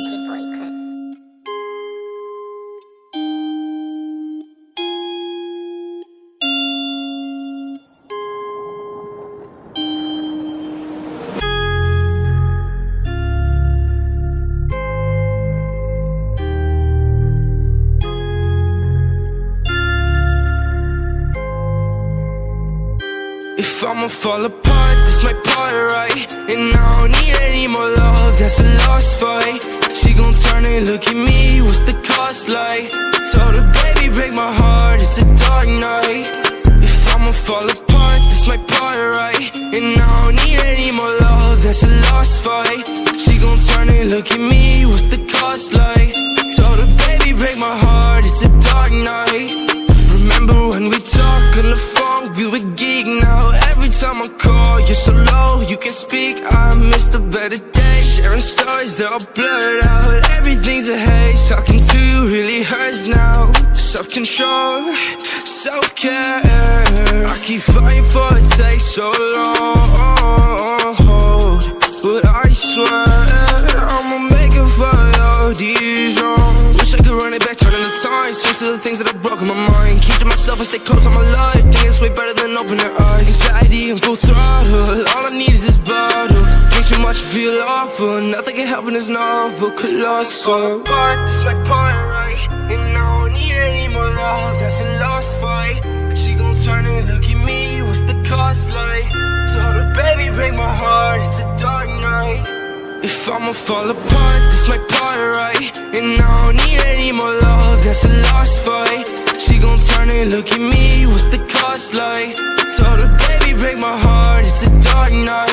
Whiskey Boy Clip. If I'ma fall apart, this my part, right? And I don't need any more love, that's a lost fight. She gon' turn and look at me, what's the cost like? Told her, baby, break my heart, it's a dark night. If I'ma fall apart, this my part, right? And I don't need any more love, that's a lost fight. She gon' turn and look at me, what's the cost like? Told her, baby, break my heart, it's a dark night. Remember when we talked on the phone, we were geek now. Every time I call, you're so low, you can speak. I miss the better days, sharing stories, they're all blurred out. Everything's a haze, talking to you really hurts now. Self-control, self-care, I keep fighting for it, takes so long. But I swear, I'ma make it for all these wrongs. Wish I could run it back, turning the time, fix the things that have broken my mind. Keep to myself and stay close on my life. Think it's way better than open their eyes. Anxiety and full throttle, all I need is this bottle. Drink too much, feel awful, nothing can help in this novel. Colossal, but this my part, right? And I don't need any more love, that's a lost fight. She gon' turn and look at me, what's the cost like? Told her, baby, break my heart, it's a dark night. If I'ma fall apart, this my part, right? And I don't need any more love, that's a lost fight. She gon' turn and look at me, what's the cost like? Told her, baby, break my heart, it's a dark night.